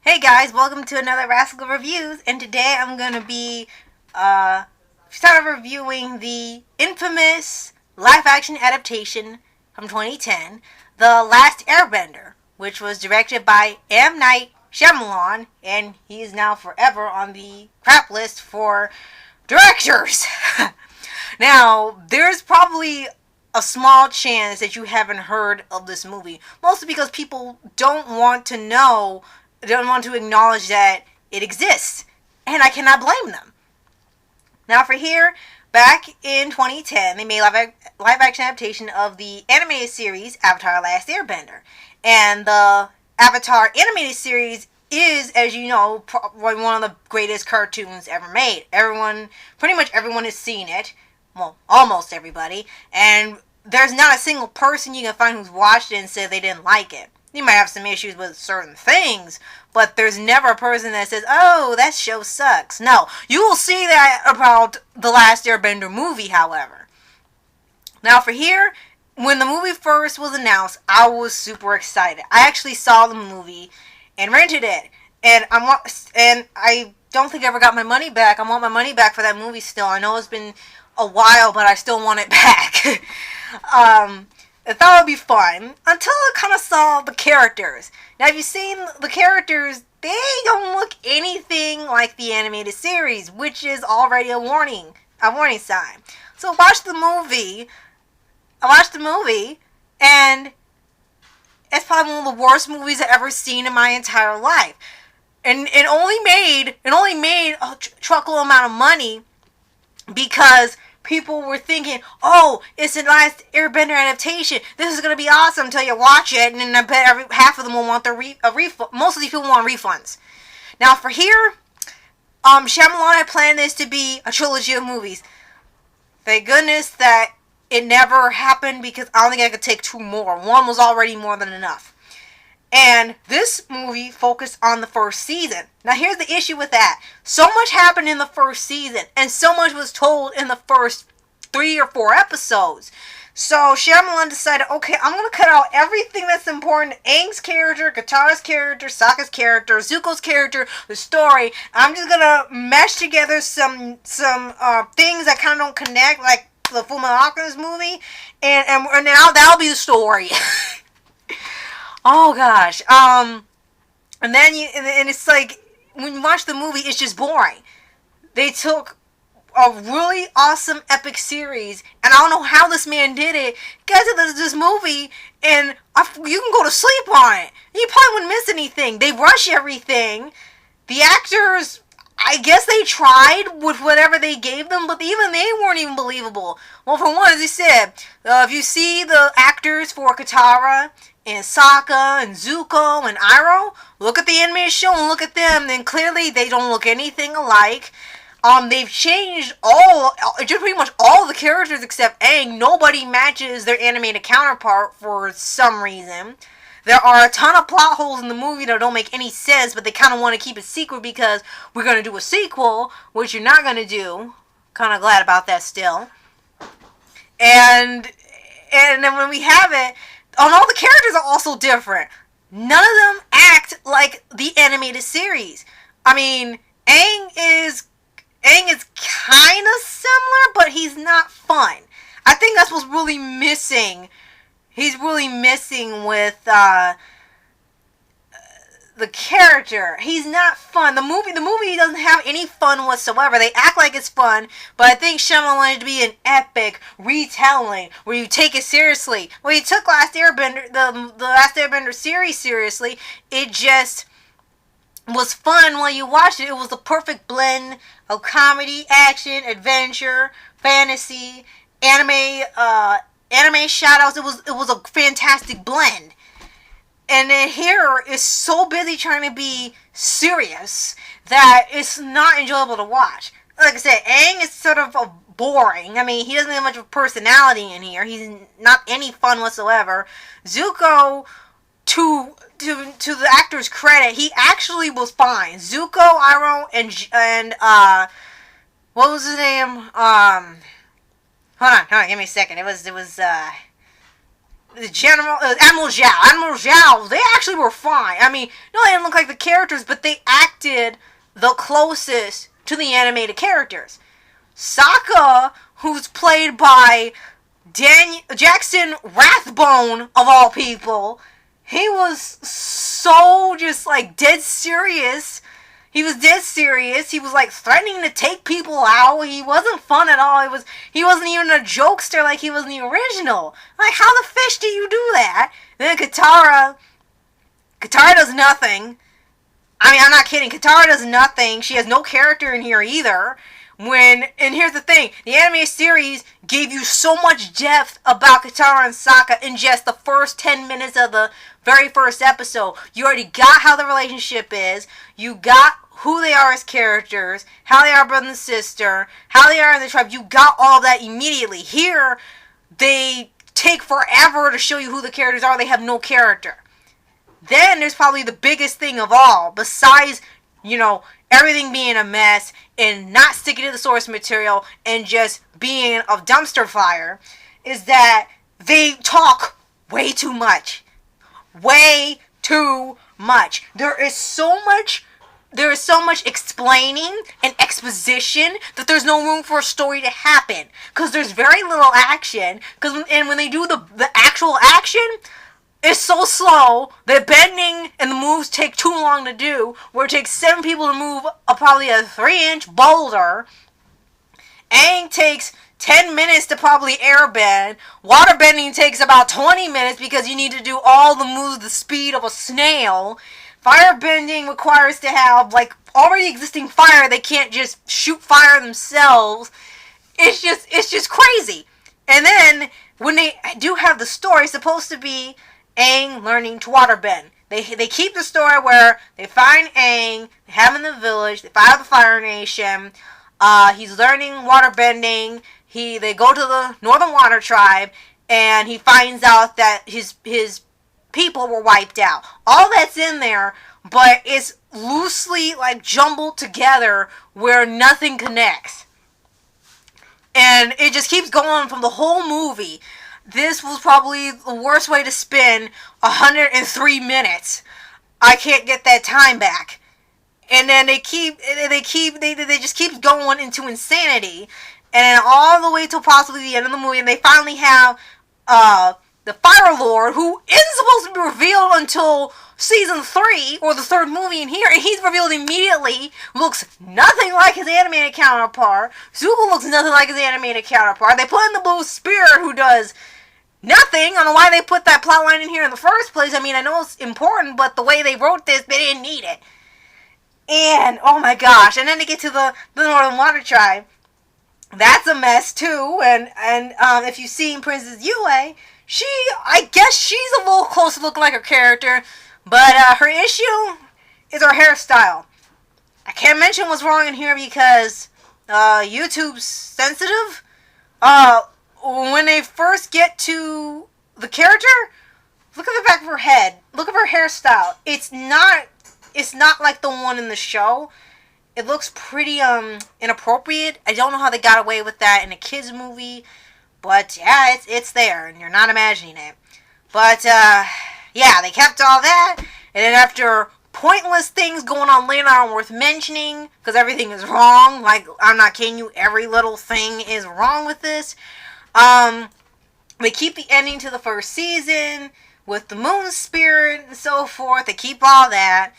Hey guys, welcome to another Rascal Reviews, and today I'm going to be reviewing the infamous live-action adaptation from 2010, The Last Airbender, which was directed by M. Night Shyamalan, and he is now forever on the crap list for directors. Now, there's probably a small chance that you haven't heard of this movie, mostly because people don't want to acknowledge that it exists, and I cannot blame them. Now, for here, back in 2010, they made live action adaptation of the animated series Avatar: Last Airbender, and the Avatar animated series is, as you know, one of the greatest cartoons ever made. Pretty much everyone has seen it. Well, almost everybody, and there's not a single person you can find who's watched it and said they didn't like it. You might have some issues with certain things, but there's never a person that says, oh, that show sucks. No, you will see that about the Last Airbender movie, however. Now, for here, when the movie first was announced, I was super excited. I actually saw the movie and rented it, and I don't think I ever got my money back. I want my money back for that movie still. I know it's been a while, but I still want it back. I thought it would be fun until I kind of saw the characters. Now, if you've seen the characters, they don't look anything like the animated series, which is already a warning sign. So I watched the movie, and it's probably one of the worst movies I've ever seen in my entire life. And it only made a truckload amount of money because people were thinking, oh, it's a Last Airbender adaptation. This is going to be awesome until you watch it, and then I bet half of them will want a refund. Most of these people want refunds. Now, for here, Shyamalan had planned this to be a trilogy of movies. Thank goodness that it never happened, because I don't think I could take two more. One was already more than enough. And this movie focused on the first season. Now, here's the issue with that. So much happened in the first season, and so much was told in the first 3 or 4 episodes. So Shyamalan decided, okay, I'm going to cut out everything that's important. Aang's character, Katara's character, Sokka's character, Zuko's character, the story. I'm just going to mesh together some things that kind of don't connect, like the Fullmetal Alchemist movie, and now that'll be the story. Oh gosh. And then it's like, when you watch the movie, it's just boring. They took a really awesome epic series, and I don't know how this man did it. Guys, this movie, and you can go to sleep on it. You probably wouldn't miss anything. They rush everything. The actors, I guess they tried with whatever they gave them, but even they weren't even believable. Well, for one, as I said, if you see the actors for Katara and Sokka and Zuko and Iroh, look at the animated show and look at them, then clearly they don't look anything alike. They've changed just pretty much all the characters except Aang. Nobody matches their animated counterpart for some reason. There are a ton of plot holes in the movie that don't make any sense, but they kind of want to keep it secret because we're going to do a sequel, which you're not going to do. Kind of glad about that still. And then when we have it, all the characters are also different. None of them act like the animated series. I mean, Aang is kind of similar, but he's not fun. I think that's what's really missing. He's really missing with the character. He's not fun. The movie doesn't have any fun whatsoever. They act like it's fun, but I think Shyamalan wanted to be an epic retelling where you take it seriously. Well, he took Last Airbender, the Last Airbender series seriously. It just was fun while you watched it. It was the perfect blend of comedy, action, adventure, fantasy, anime shoutouts. It was a fantastic blend. And then here is so busy trying to be serious that it's not enjoyable to watch. Like I said, Aang is sort of boring. I mean, he doesn't have much of a personality in here. He's not any fun whatsoever. Zuko, to the actor's credit, he actually was fine. Zuko, Iroh, and what was his name? Hold on, give me a second. It was Admiral Zhao, they actually were fine. I mean, no, they didn't look like the characters, but they acted the closest to the animated characters. Sokka, who's played by Jackson Rathbone, of all people, he was so just like dead serious. He was dead serious. He was like threatening to take people out. He wasn't fun at all. He wasn't even a jokester like he was in the original. Like, how the fish do you do that? And then Katara does nothing. I mean, I'm not kidding. Katara does nothing. She has no character in here either. And here's the thing, the anime series gave you so much depth about Katara and Sokka in just the first 10 minutes of the very first episode. You already got how the relationship is, you got who they are as characters, how they are brother and sister, how they are in the tribe. You got all that immediately. Here, they take forever to show you who the characters are. They have no character. Then there's probably the biggest thing of all, besides, everything being a mess and not sticking to the source material and just being a dumpster fire, is that they talk way too much. Way too much. There is so much explaining and exposition that there's no room for a story to happen. Because there's very little action. And when they do the actual action, it's so slow that bending and the moves take too long to do, where it takes 7 people to move probably a 3-inch boulder. Aang takes 10 minutes to probably airbend. Waterbending takes about 20 minutes because you need to do all the moves the speed of a snail. Firebending requires to have already existing fire. They can't just shoot fire themselves. It's just crazy. And then when they do have the story, it's supposed to be Aang learning to waterbend. They keep the story where they find Aang, they have him in the village, they fight the Fire Nation. He's learning waterbending. They go to the Northern Water Tribe, and he finds out that his people were wiped out. All that's in there, but it's loosely jumbled together where nothing connects. And it just keeps going from the whole movie. This was probably the worst way to spend 103 minutes. I can't get that time back. And then they just keep going into insanity. And then all the way till possibly the end of the movie, and they finally have the Fire Lord, who isn't supposed to be revealed until season 3, or the third movie in here, and he's revealed immediately, looks nothing like his animated counterpart. Zuko looks nothing like his animated counterpart. They put in the Blue Spirit, who does nothing. I don't know why they put that plot line in here in the first place. I mean, I know it's important, but the way they wrote this, they didn't need it. And, oh my gosh, and then they get to the Northern Water Tribe. That's a mess, too. And if you've seen Princess Yue, I guess she's a little close to looking like her character, but her issue is her hairstyle. I can't mention what's wrong in here because YouTube's sensitive. When they first get to the character, look at the back of her head. Look at her hairstyle. It's not like the one in the show. It looks pretty inappropriate. I don't know how they got away with that in a kids movie, but yeah, it's there, and you're not imagining it. But yeah, they kept all that, and then after pointless things going on later on worth mentioning, because everything is wrong. I'm not kidding you, every little thing is wrong with this. They keep the ending to the first season with the moon spirit and so forth. They keep all that.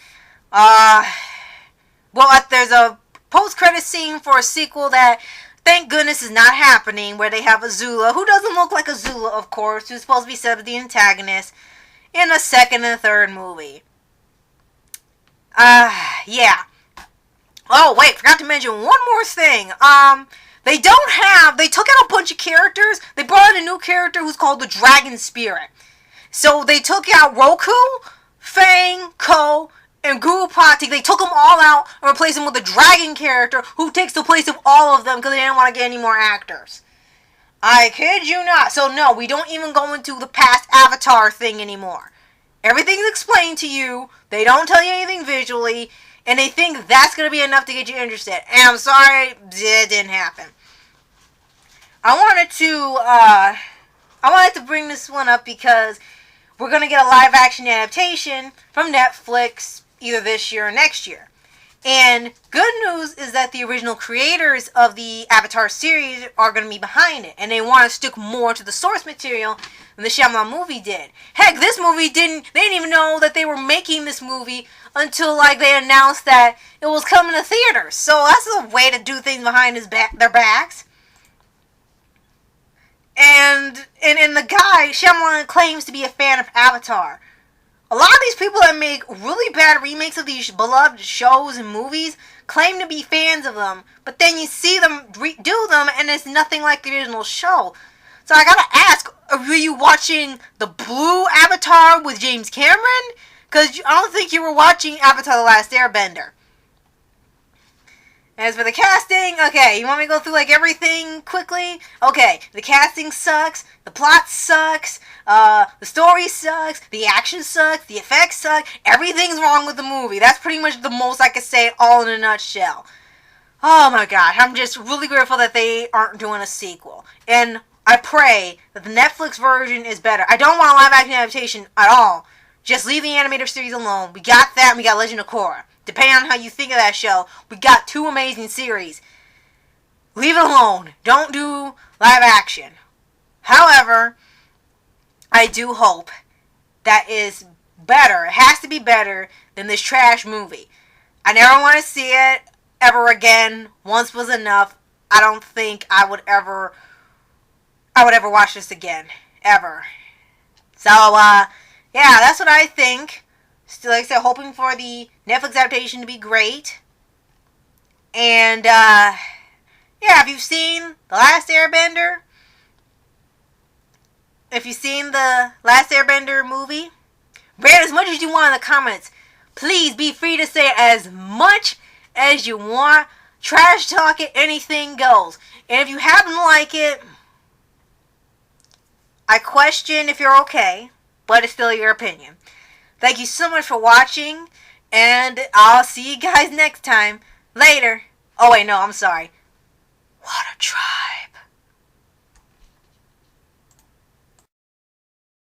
Well, there's a post-credit scene for a sequel that, thank goodness, is not happening, where they have Azula, who doesn't look like Azula, of course, who's supposed to be set up as the antagonist in the second and third movie. Yeah. Oh, wait, forgot to mention one more thing. They took out a bunch of characters. They brought in a new character who's called the Dragon Spirit. So they took out Roku, Fang, Ko, and Gurupati. They took them all out and replaced them with a dragon character who takes the place of all of them because they didn't want to get any more actors. I kid you not. So no, we don't even go into the past Avatar thing anymore. Everything's explained to you. They don't tell you anything visually. And they think that's going to be enough to get you interested. And I'm sorry, it didn't happen. I wanted to I wanted to bring this one up because we're going to get a live action adaptation from Netflix either this year or next year. And good news is that the original creators of the Avatar series are going to be behind it. And they want to stick more to the source material than the Shyamalan movie did. Heck, this movie they didn't even know that they were making this movie until like they announced that it was coming to theaters. So that's a way to do things behind their backs. And the guy, Shyamalan, claims to be a fan of Avatar. A lot of these people that make really bad remakes of these beloved shows and movies claim to be fans of them, but then you see them do them and it's nothing like the original show. So I gotta ask, were you watching the Blue Avatar with James Cameron? Because I don't think you were watching Avatar The Last Airbender. As for the casting, okay, you want me to go through like everything quickly? Okay, the casting sucks, the plot sucks, the story sucks, the action sucks, the effects suck, everything's wrong with the movie. That's pretty much the most I could say all in a nutshell. Oh my god, I'm just really grateful that they aren't doing a sequel. And I pray that the Netflix version is better. I don't want a live action adaptation at all. Just leave the animated series alone. We got that and we got Legend of Korra. Depending on how you think of that show, we got 2 amazing series. Leave it alone. Don't do live action. However, I do hope that is better. It has to be better than this trash movie. I never want to see it ever again. Once was enough. I don't think I would ever watch this again. Ever. So, yeah, that's what I think. Still, like I said, hoping for the Netflix adaptation to be great. And, yeah, if you've seen The Last Airbender, movie, rate as much as you want in the comments. Please be free to say as much as you want. Trash talk it, anything goes. And if you happen to like it, I question if you're okay, but it's still your opinion. Thank you so much for watching, and I'll see you guys next time. Later. Oh wait, no, I'm sorry.